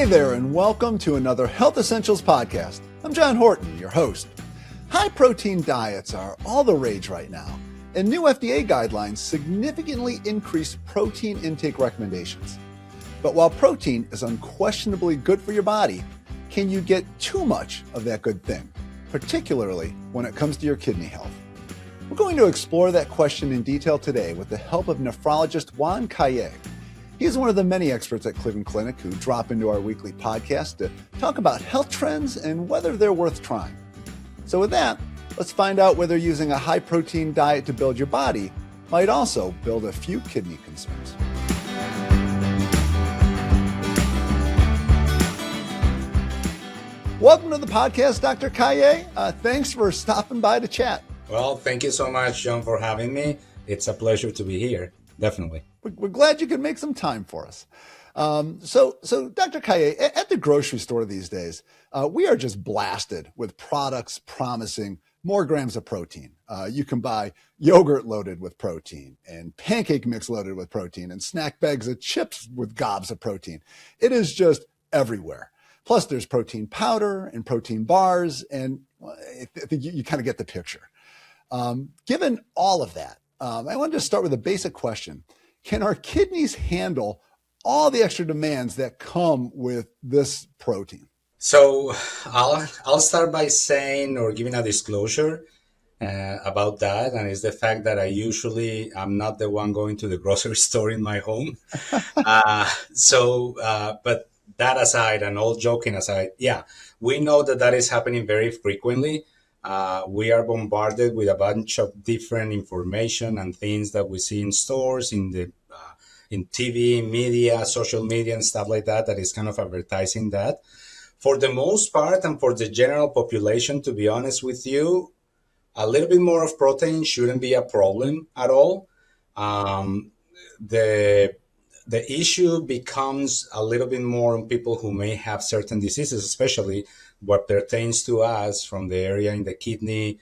Hey there, and welcome to another Health Essentials podcast. I'm John Horton, your host. High-protein diets are all the rage right now, and new FDA guidelines significantly increase protein intake recommendations. But while protein is unquestionably good for your body, can you get too much of that good thing, particularly when it comes to your kidney health? We're going to explore that question in detail today with the help of nephrologist Juan Calle. He is one of the many experts at Cleveland Clinic who drop into our weekly podcast to talk about health trends and whether they're worth trying. So with that, let's find out whether using a high-protein diet to build your body might also build a few kidney concerns. Welcome to the podcast, Dr. Calle. Thanks for stopping by to chat. Well, thank you so much, John, for having me. It's a pleasure to be here. Definitely. We're glad you could make some time for us. So Dr. Calle, at the grocery store these days, we are just blasted with products promising more grams of protein. You can buy yogurt loaded with protein and pancake mix loaded with protein and snack bags of chips with gobs of protein. It is just everywhere. Plus, there's protein powder and protein bars, and I think you kind of get the picture. Given all of that, I wanted to start with a basic question. Can our kidneys handle all the extra demands that come with this protein? So I'll start by saying or giving a disclosure about that, and it's the fact that I'm not the one going to the grocery store in my home. But that aside, and all joking aside, yeah, we know that is happening very frequently. We are bombarded with a bunch of different information and things that we see in stores, in TV, media, social media, and stuff like that is kind of advertising that. For the most part, and for the general population, to be honest with you, a little bit more of protein shouldn't be a problem at all. The issue becomes a little bit more on people who may have certain diseases, especially what pertains to us from the area in the kidney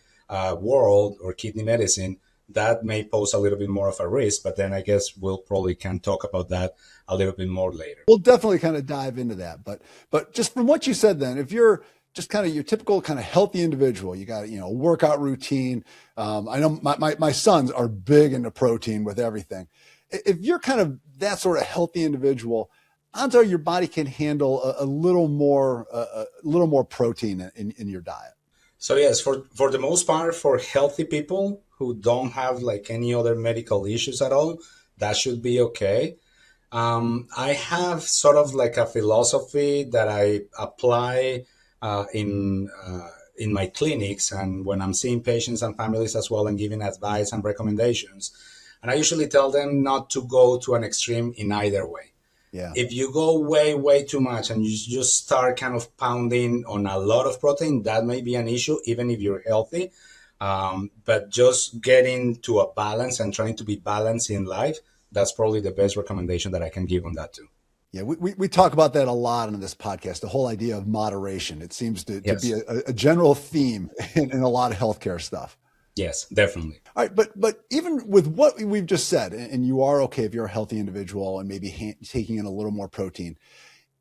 world or kidney medicine. That may pose a little bit more of a risk, but then I guess we'll probably can talk about that a little bit more later. We'll definitely kind of dive into that. But just from what you said then, if you're just kind of your typical kind of healthy individual, you got, a workout routine. I know my sons are big into protein with everything. If you're kind of that sort of healthy individual, odds are your body can handle a little more protein in your diet. So yes, for the most part, for healthy people who don't have like any other medical issues at all, that should be okay. I have sort of like a philosophy that I apply in my clinics and when I'm seeing patients and families as well and giving advice and recommendations. And I usually tell them not to go to an extreme in either way. Yeah. If you go way too much and you just start kind of pounding on a lot of protein, that may be an issue, even if you're healthy. But just getting to a balance and trying to be balanced in life, that's probably the best recommendation that I can give on that too. Yeah, we talk about that a lot on this podcast, the whole idea of moderation. It seems to be a general theme in a lot of healthcare stuff. Yes, definitely. All right, but even with what we've just said, and you are okay if you're a healthy individual and maybe taking in a little more protein,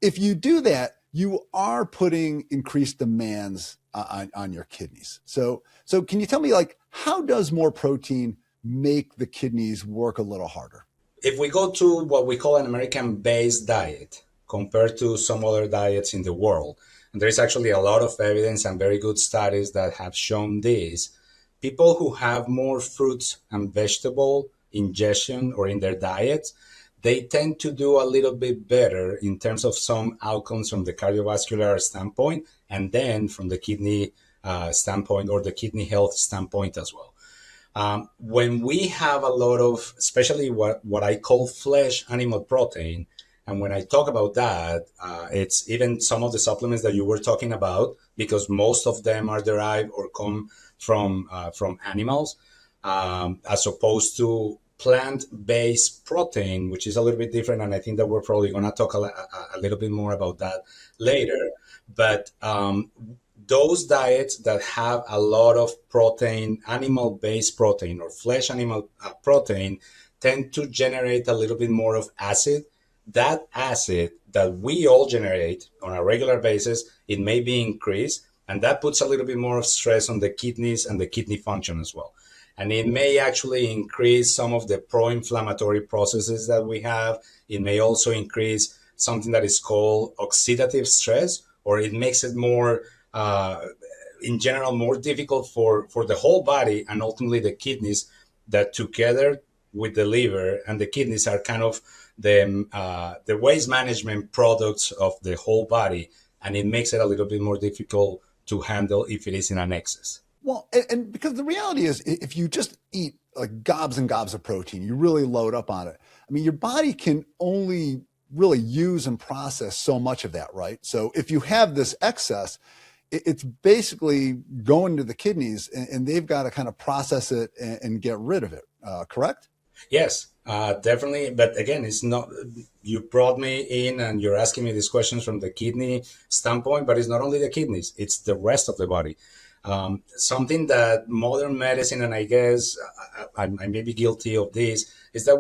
if you do that, you are putting increased demands on your kidneys. So can you tell me, like, how does more protein make the kidneys work a little harder? If we go to what we call an American-based diet compared to some other diets in the world, and there is actually a lot of evidence and very good studies that have shown this, people who have more fruits and vegetable ingestion or in their diets, they tend to do a little bit better in terms of some outcomes from the cardiovascular standpoint and then from the kidney standpoint or the kidney health standpoint as well. When we have a lot of, especially what I call flesh animal protein, and when I talk about that, it's even some of the supplements that you were talking about, because most of them are derived or come from animals, as opposed to plant-based protein, which is a little bit different. And I think that we're probably going to talk a little bit more about that later. But those diets that have a lot of protein, animal-based protein or flesh animal protein, tend to generate a little bit more of acid that acid that we all generate on a regular basis, it may be increased, and that puts a little bit more of stress on the kidneys and the kidney function as well. And it may actually increase some of the pro-inflammatory processes that we have. It may also increase something that is called oxidative stress, or it makes it more, in general, more difficult for the whole body and ultimately the kidneys, that together with the liver and the kidneys are kind of the waste management products of the whole body, and it makes it a little bit more difficult to handle if it is in an excess. Well, and because the reality is, if you just eat like gobs and gobs of protein, you really load up on it. I mean, your body can only really use and process so much of that, right? So if you have this excess, it's basically going to the kidneys, and they've got to kind of process it and get rid of it. Correct? Yes, definitely. But again, it's not, you brought me in and you're asking me these questions from the kidney standpoint, but it's not only the kidneys, it's the rest of the body. Something that modern medicine, and I guess I may be guilty of this, is that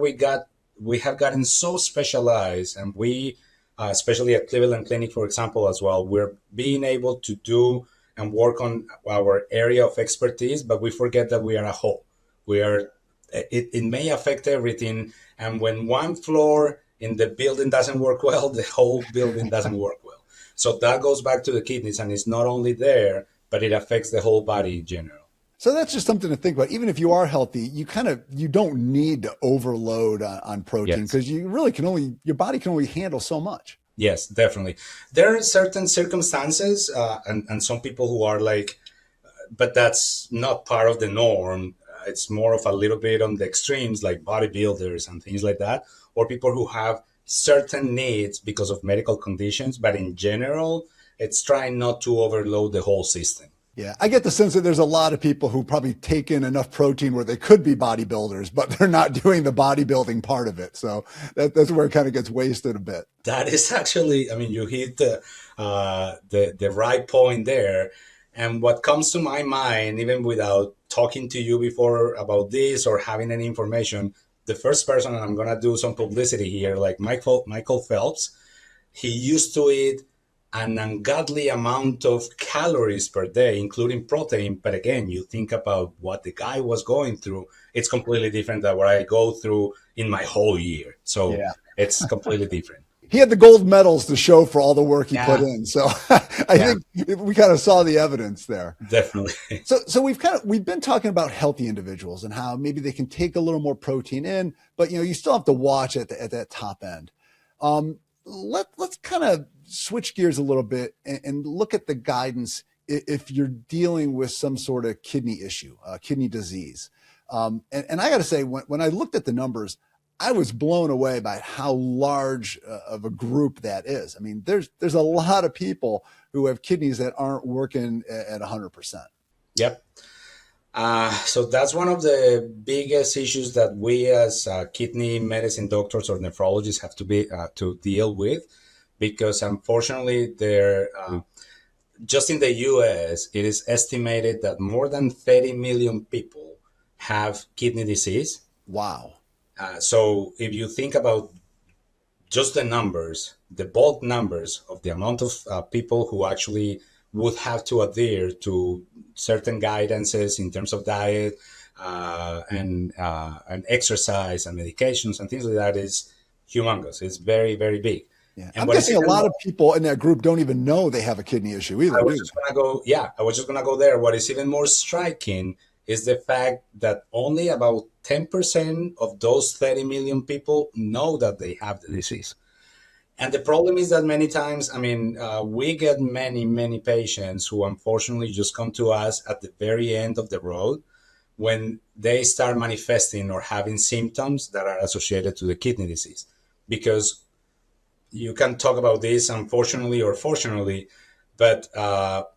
we have gotten so specialized, and we, especially at Cleveland Clinic, for example, as well, we're being able to do and work on our area of expertise, but we forget that we are a whole. We are, it may affect everything. And when one floor in the building doesn't work well, the whole building doesn't work well. So that goes back to the kidneys, and it's not only there, but it affects the whole body in general. So that's just something to think about. Even if you are healthy, you don't need to overload on protein, because you really your body can only handle so much. Yes, definitely. There are certain circumstances, and some people who are like, but that's not part of the norm. It's more of a little bit on the extremes, like bodybuilders and things like that, or people who have certain needs because of medical conditions. But in general, it's trying not to overload the whole system. Yeah, I get the sense that there's a lot of people who probably take in enough protein where they could be bodybuilders, but they're not doing the bodybuilding part of it. So that's where it kind of gets wasted a bit. That is actually, I mean, you hit the right point there. And what comes to my mind, even without talking to you before about this or having any information, the first person, and I'm going to do some publicity here, like Michael Phelps, he used to eat an ungodly amount of calories per day, including protein. But again, you think about what the guy was going through, it's completely different than what I go through in my whole year. So yeah, it's completely different. He had the gold medals to show for all the work he put in. So I think we kind of saw the evidence there. Definitely. So we've been talking about healthy individuals and how maybe they can take a little more protein in, but you still have to watch at that top end. Let's kind of switch gears a little bit and look at the guidance if you're dealing with some sort of kidney issue, kidney disease. And I got to say, when I looked at the numbers, I was blown away by how large of a group that is. I mean, there's a lot of people who have kidneys that aren't working at 100%. Yep. So that's one of the biggest issues that we as kidney medicine doctors or nephrologists have to deal with, because unfortunately just in the US, it is estimated that more than 30 million people have kidney disease. Wow. So if you think about just the numbers, the bulk numbers of the amount of people who actually would have to adhere to certain guidances in terms of diet and exercise and medications and things like that is humongous. It's very, very big. Yeah. I'm guessing a lot of people in that group don't even know they have a kidney issue either. I was just going to go there. What is even more striking is the fact that only about 10% of those 30 million people know that they have the disease. And the problem is that many times, I mean, we get many, many patients who unfortunately just come to us at the very end of the road when they start manifesting or having symptoms that are associated to the kidney disease. Because you can talk about this, unfortunately or fortunately, but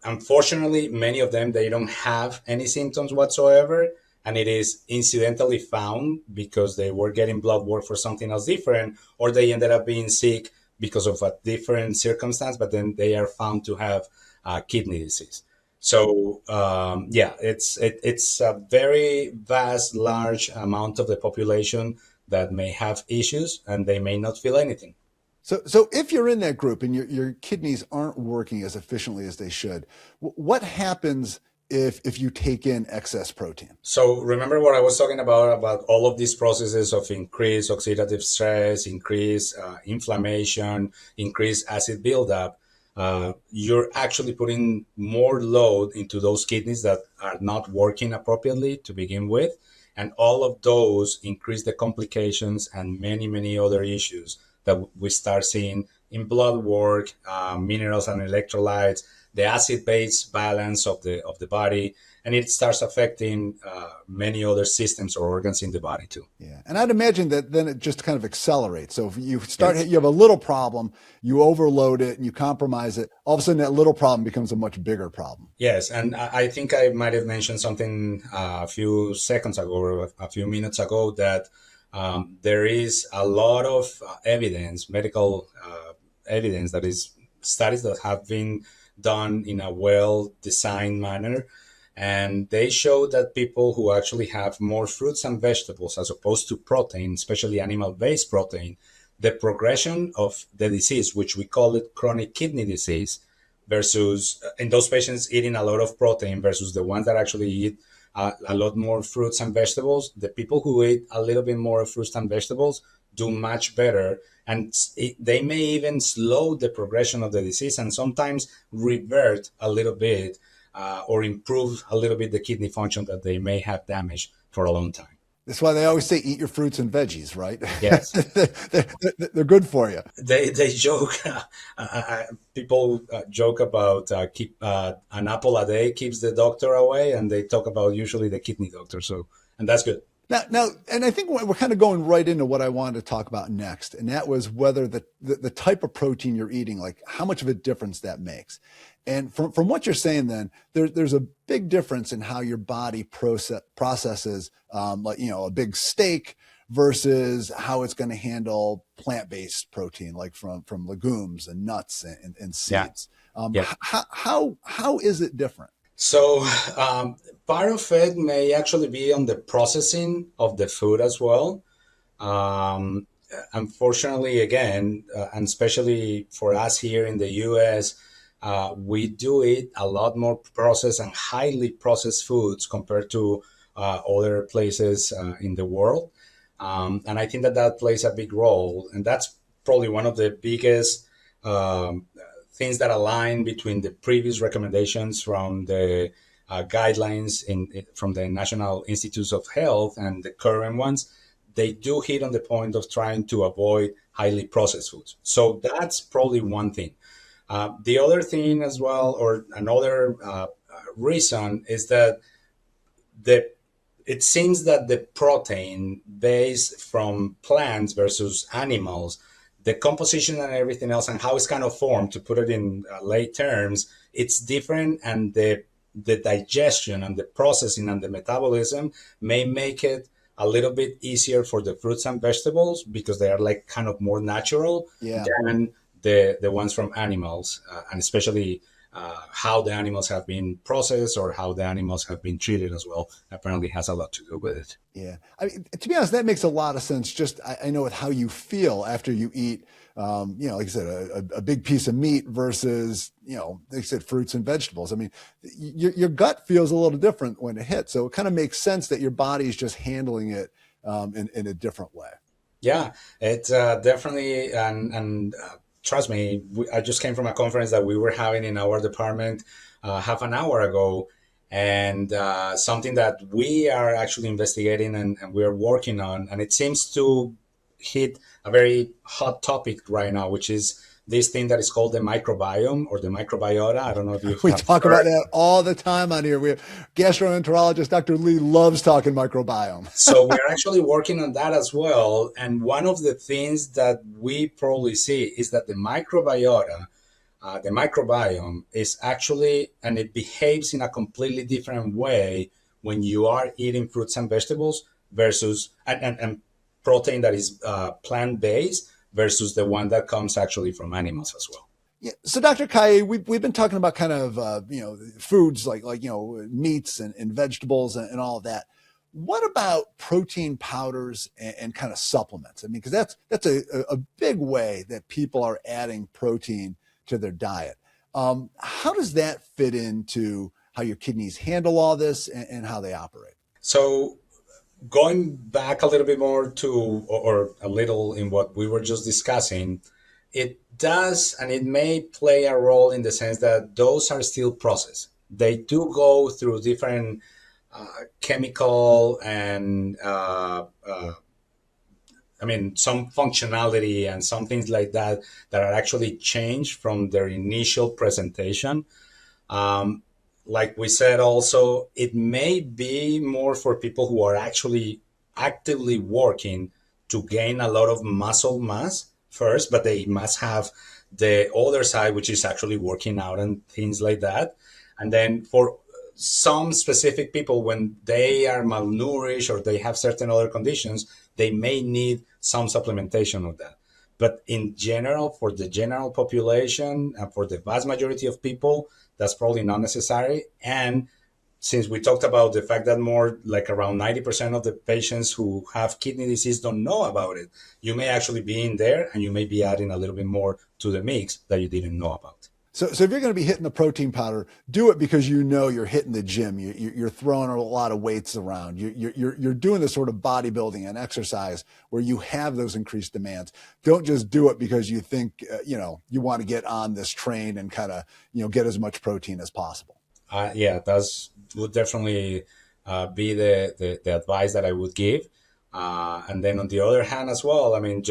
unfortunately, many of them, they don't have any symptoms whatsoever. And it is incidentally found because they were getting blood work for something else different, or they ended up being sick because of a different circumstance, but then they are found to have kidney disease. So it's a very vast, large amount of the population that may have issues and they may not feel anything. So if you're in that group and your kidneys aren't working as efficiently as they should, what happens if you take in excess protein? So remember what I was talking about all of these processes of increased oxidative stress, increased inflammation, increased acid buildup. You're actually putting more load into those kidneys that are not working appropriately to begin with. And all of those increase the complications and many, many other issues that we start seeing in blood work, minerals and electrolytes, the acid-base balance of the body, and it starts affecting many other systems or organs in the body too. Yeah, and I'd imagine that then it just kind of accelerates. So if you Yes. you have a little problem, you overload it and you compromise it, all of a sudden that little problem becomes a much bigger problem. Yes, and I think I might have mentioned something a few seconds ago or a few minutes ago that there is a lot of evidence, medical evidence, that is studies that have been done in a well-designed manner, and they show that people who actually have more fruits and vegetables as opposed to protein, especially animal-based protein, the progression of the disease, which we call it chronic kidney disease, versus in those patients eating a lot of protein versus the ones that actually eat a lot more fruits and vegetables, the people who eat a little bit more fruits and vegetables do much better. And they may even slow the progression of the disease and sometimes revert a little bit or improve a little bit the kidney function that they may have damaged for a long time. That's why they always say eat your fruits and veggies, right? Yes. They're good for you. They joke, people joke about keep an apple a day keeps the doctor away, and they talk about usually the kidney doctor. So, and that's good. Now, and I think we're kind of going right into what I wanted to talk about next, and that was whether the type of protein you're eating, like how much of a difference that makes. And from what you're saying, then there's a big difference in how your body processes, like a big steak versus how it's going to handle plant-based protein, like from legumes and nuts and seeds. Yeah. How is it different? So part of it may actually be on the processing of the food as well. Unfortunately, again, and especially for us here in the US, we do eat a lot more processed and highly processed foods compared to other places in the world. And I think that plays a big role. And that's probably one of the biggest things that align between the previous recommendations from the guidelines from the National Institutes of Health and the current ones. They do hit on the point of trying to avoid highly processed foods. So that's probably one thing. The other thing as well, or another reason, is that it seems that the protein based from plants versus animals, the composition and everything else and how it's kind of formed, to put it in lay terms, it's different, and the digestion and the processing and the metabolism may make it a little bit easier for the fruits and vegetables because they are like kind of more natural than the ones from animals, and especially how the animals have been processed or how the animals have been treated as well apparently has a lot to do with it. Yeah. I mean, to be honest, that makes a lot of sense. Just, I know with how you feel after you eat, like I said, a big piece of meat versus, like I said, fruits and vegetables. I mean, your gut feels a little different when it hits. So it kind of makes sense that your body is just handling it in a different way. Yeah, it's definitely, and trust me, I just came from a conference that we were having in our department half an hour ago, and something that we are actually investigating and we are working on, and it seems to hit a very hot topic right now, which is this thing that is called the microbiome or the microbiota. I don't know if you We talk about that all the time on here. We have gastroenterologist Dr. Lee loves talking microbiome. So we're actually working on that as well. And one of the things that we probably see is that the microbiota, the microbiome is actually, and it behaves in a completely different way when you are eating fruits and vegetables versus, and protein that is plant-based versus the one that comes actually from animals as well. Yeah. So Dr. Calle, we've been talking about kind of, foods like meats and vegetables and all of that. What about protein powders and kind of supplements? I mean, because that's a big way that people are adding protein to their diet. How does that fit into how your kidneys handle all this and how they operate? So going back a little bit more to, or a little in what we were just discussing, it does, and it may play a role in the sense that those are still processed. They do go through different chemical and some functionality and some things like that that are actually changed from their initial presentation. Um, like we said, also, it may be more for people who are actually actively working to gain a lot of muscle mass first, but they must have the other side, which is actually working out and things like that. And then for some specific people, when they are malnourished or they have certain other conditions, they may need some supplementation of that. But in general, for the general population and for the vast majority of people, that's probably not necessary. And since we talked about the fact that more like around 90% of the patients who have kidney disease don't know about it, you may actually be in there and you may be adding a little bit more to the mix that you didn't know about. So if you're going to be hitting the protein powder, do it because you know you're hitting the gym. You're throwing a lot of weights around. You're doing this sort of bodybuilding and exercise where you have those increased demands. Don't just do it because you think you want to get on this train and kind of get as much protein as possible. Yeah, that would definitely be the advice that I would give. And then on the other hand as well, I mean,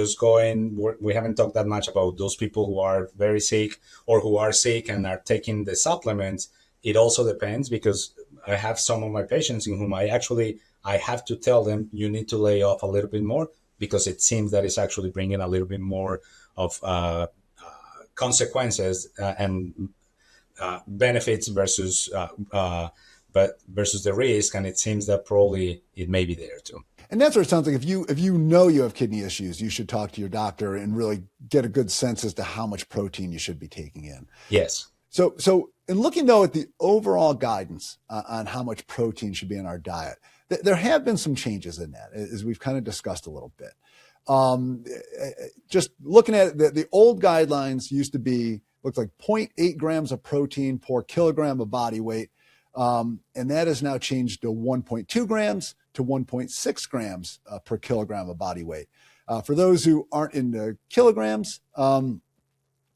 we haven't talked that much about those people who are very sick or who are sick and are taking the supplements. It also depends, because I have some of my patients in whom I have to tell them, you need to lay off a little bit more, because it seems that it's actually bringing a little bit more of consequences and benefits versus the risk. And it seems that probably it may be there too. And that's where it sounds like if you know you have kidney issues, you should talk to your doctor and really get a good sense as to how much protein you should be taking in. Yes. So in looking though at the overall guidance on how much protein should be in our diet, there have been some changes in that, as we've kind of discussed a little bit. Just looking at it, the old guidelines used to be, looks like 0.8 grams of protein per kilogram of body weight. And that has now changed to 1.2 grams to 1.6 grams per kilogram of body weight. For those who aren't into kilograms,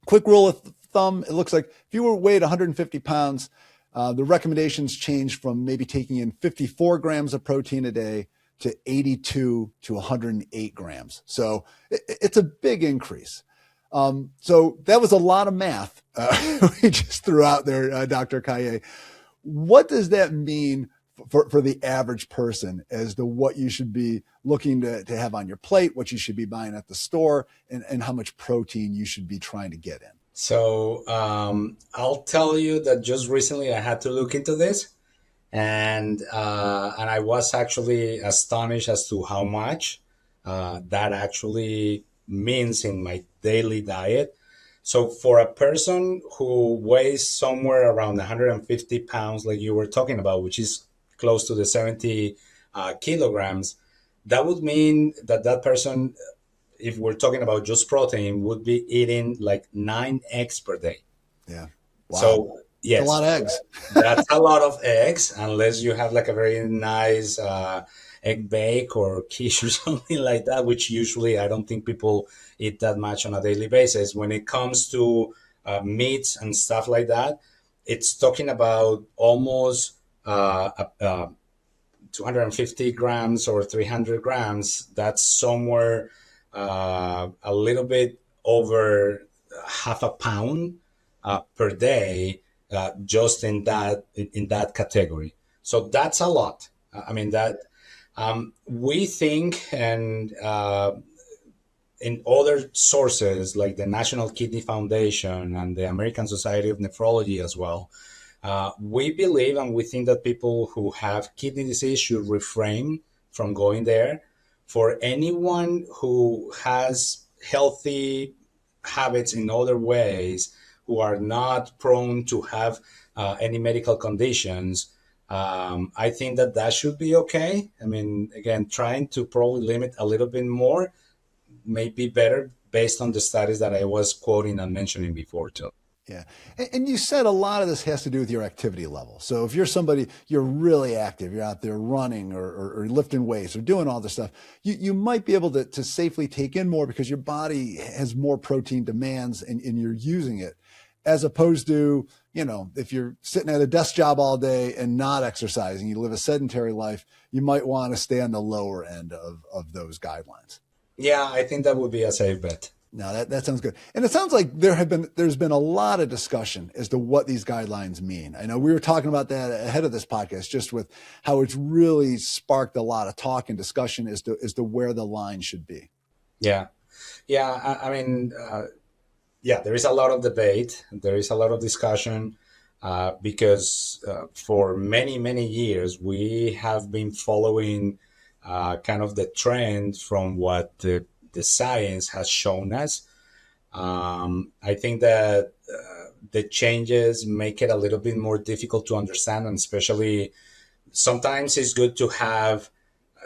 quick rule of thumb, it looks like if you were weighed 150 pounds, the recommendations changed from maybe taking in 54 grams of protein a day to 82 to 108 grams. So it's a big increase. So that was a lot of math we just threw out there, Dr. Calle. What does that mean for the average person as to what you should be looking to have on your plate, what you should be buying at the store, and how much protein you should be trying to get in? So I'll tell you that just recently I had to look into this, and I was actually astonished as to how much that actually means in my daily diet. So for a person who weighs somewhere around 150 pounds, like you were talking about, which is close to the 70 kilograms, that would mean that person, if we're talking about just protein, would be eating like 9 eggs per day. Yeah. Wow. So yes, that's a lot of eggs. That's a lot of eggs, unless you have like a very nice egg bake or quiche or something like that, which usually I don't think people eat that much on a daily basis. When it comes to meats and stuff like that, it's talking about almost 250 grams or 300 grams. That's somewhere a little bit over half a pound per day, just in that category. So that's a lot. I mean, that we think, and in other sources like the National Kidney Foundation and the American Society of Nephrology as well, we believe and we think that people who have kidney disease should refrain from going there. For anyone who has healthy habits in other ways, who are not prone to have any medical conditions, I think that that should be okay. I mean, again, trying to probably limit a little bit more may be better based on the studies that I was quoting and mentioning before too. Yeah. And you said a lot of this has to do with your activity level. So if you're somebody, you're really active, you're out there running or lifting weights or doing all this stuff, you might be able to safely take in more because your body has more protein demands and you're using it. As opposed to, if you're sitting at a desk job all day and not exercising, you live a sedentary life, you might want to stay on the lower end of those guidelines. Yeah, I think that would be a safe bet. No, that sounds good. And it sounds like there's been a lot of discussion as to what these guidelines mean. I know we were talking about that ahead of this podcast, just with how it's really sparked a lot of talk and discussion as to where the line should be. Yeah. Yeah. I mean, yeah, there is a lot of debate. There is a lot of discussion because for many, many years, we have been following kind of the trend from what the science has shown us. I think that the changes make it a little bit more difficult to understand, and especially sometimes it's good to have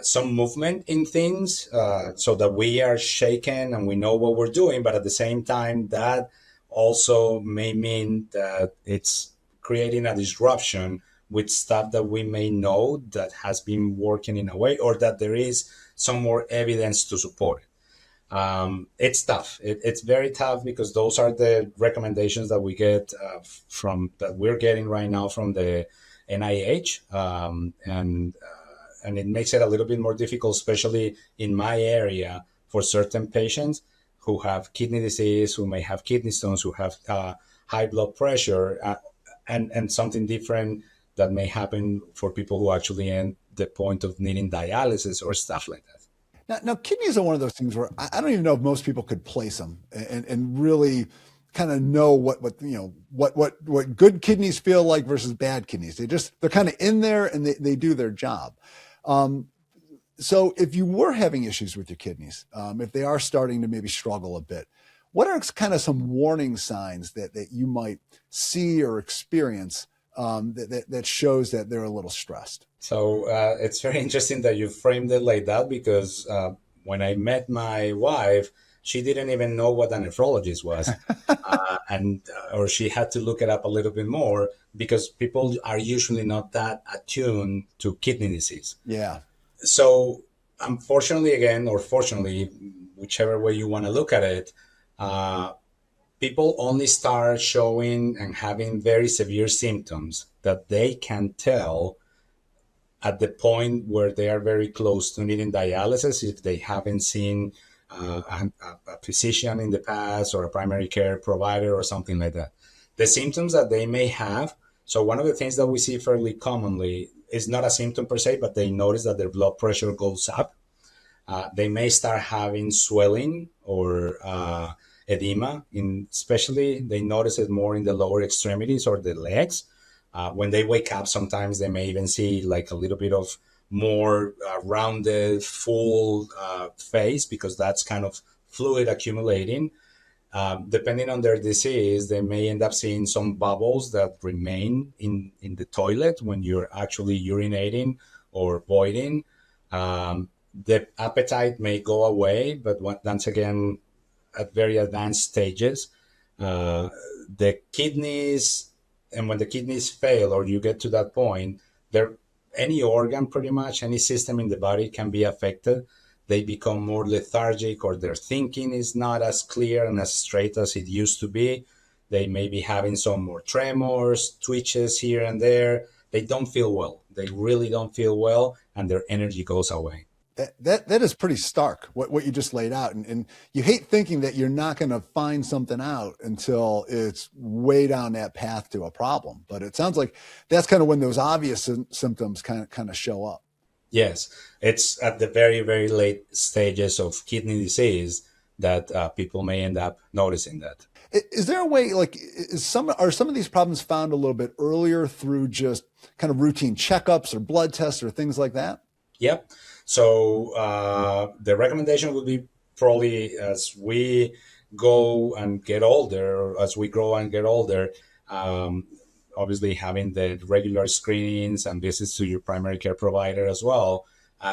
some movement in things so that we are shaken and we know what we're doing. But at the same time, that also may mean that it's creating a disruption with stuff that we may know that has been working in a way, or that there is some more evidence to support it. It's tough. It's very tough because those are the recommendations that we get that we're getting right now from the NIH, and it makes it a little bit more difficult, especially in my area, for certain patients who have kidney disease, who may have kidney stones, who have high blood pressure, and something different that may happen for people who actually end the point of needing dialysis or stuff like that. Now, kidneys are one of those things where I don't even know if most people could place them and really kind of know what good kidneys feel like versus bad kidneys. They're kind of in there and they do their job. So if you were having issues with your kidneys, if they are starting to maybe struggle a bit, what are kind of some warning signs that you might see or experience that shows that they're a little stressed? So it's very interesting that you framed it like that, because when I met my wife, she didn't even know what a nephrologist was, or she had to look it up a little bit more, because people are usually not that attuned to kidney disease. Yeah. So unfortunately, again, or fortunately, whichever way you want to look at it, people only start showing and having very severe symptoms that they can tell at the point where they are very close to needing dialysis, if they haven't seen a physician in the past, or a primary care provider or something like that. The symptoms that they may have, so one of the things that we see fairly commonly is not a symptom per se, but they notice that their blood pressure goes up. They may start having swelling or edema, especially they notice it more in the lower extremities or the legs. When they wake up, sometimes they may even see like a little bit of more rounded, full face, because that's kind of fluid accumulating. Depending on their disease, they may end up seeing some bubbles that remain in the toilet when you're actually urinating or voiding. The appetite may go away, but once again, at very advanced stages, the kidneys, and when the kidneys fail or you get to that point, any organ, pretty much any system in the body can be affected. They become more lethargic, or their thinking is not as clear and as straight as it used to be. They may be having some more tremors, twitches here and there. They don't feel well. They really don't feel well, and their energy goes away. That is pretty stark, what you just laid out. And you hate thinking that you're not going to find something out until it's way down that path to a problem. But it sounds like that's kind of when those obvious symptoms kind of show up. Yes, it's at the very, very late stages of kidney disease that people may end up noticing that. Is there a way, like, are some of these problems found a little bit earlier through just kind of routine checkups or blood tests or things like that? Yep. So the recommendation would be, probably as we go and get older, or as we grow and get older, obviously having the regular screenings and visits to your primary care provider as well,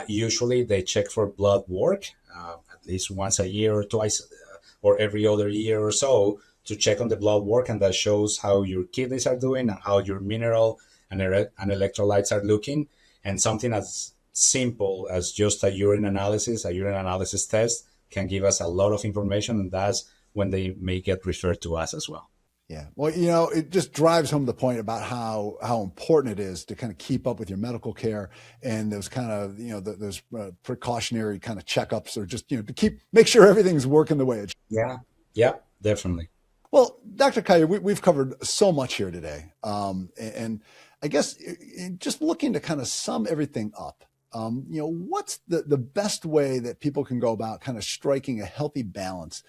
usually they check for blood work at least once a year or twice or every other year or so to check on the blood work, and that shows how your kidneys are doing and how your mineral and electrolytes are looking. And something as simple as just a urine analysis test can give us a lot of information, and that's when they may get referred to us as well. Yeah. Well, it just drives home the point about how important it is to kind of keep up with your medical care and those kind of, those precautionary kind of checkups, or just, to make sure everything's working the way it should. Yeah, definitely. Well, Dr. Calle, we've covered so much here today. And I guess just looking to kind of sum everything up, what's the best way that people can go about kind of striking a healthy balance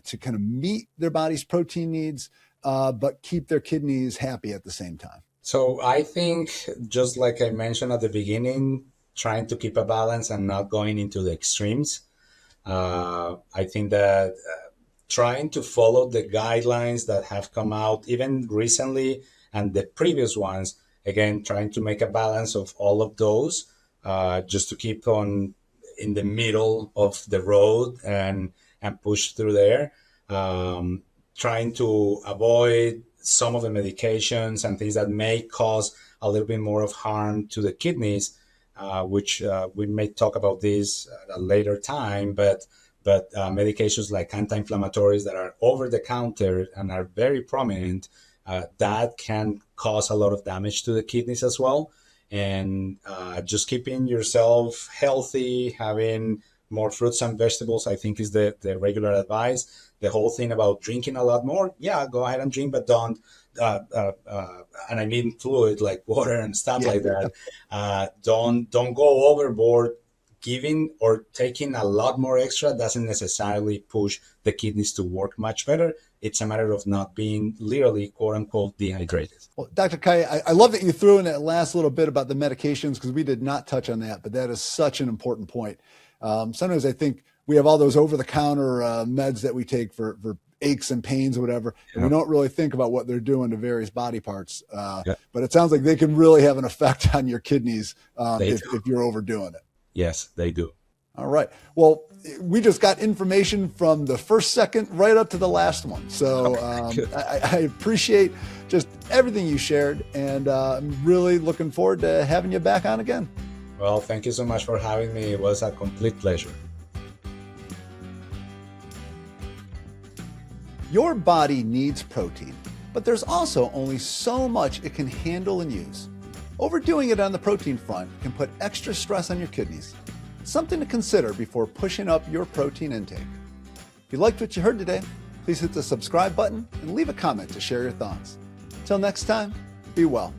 to kind of meet their body's protein needs, but keep their kidneys happy at the same time? So I think, just like I mentioned at the beginning, trying to keep a balance and not going into the extremes. I think that trying to follow the guidelines that have come out even recently and the previous ones, again, trying to make a balance of all of those, just to keep on in the middle of the road and push through there. Trying to avoid some of the medications and things that may cause a little bit more of harm to the kidneys, which we may talk about this at a later time, but medications like anti-inflammatories that are over the counter and are very prominent, that can cause a lot of damage to the kidneys as well. And just keeping yourself healthy, having more fruits and vegetables, I think is the regular advice. The whole thing about drinking a lot more, yeah, go ahead and drink, but don't, and I mean fluid like water and stuff like that. Don't go overboard. Giving or taking a lot more extra doesn't necessarily push the kidneys to work much better. It's a matter of not being literally, quote unquote, dehydrated. Well, Dr. Calle, I love that you threw in that last little bit about the medications, because we did not touch on that, but that is such an important point. Sometimes I think we have all those over-the-counter meds that we take for aches and pains or whatever, and we don't really think about what they're doing to various body parts. But it sounds like they can really have an effect on your kidneys if you're overdoing it. Yes, they do. All right. Well, we just got information from the first second right up to the last one. So I appreciate just everything you shared, and I'm really looking forward to having you back on again. Well, thank you so much for having me. It was a complete pleasure. Your body needs protein, but there's also only so much it can handle and use. Overdoing it on the protein front can put extra stress on your kidneys. Something to consider before pushing up your protein intake. If you liked what you heard today, please hit the subscribe button and leave a comment to share your thoughts. Until next time, be well.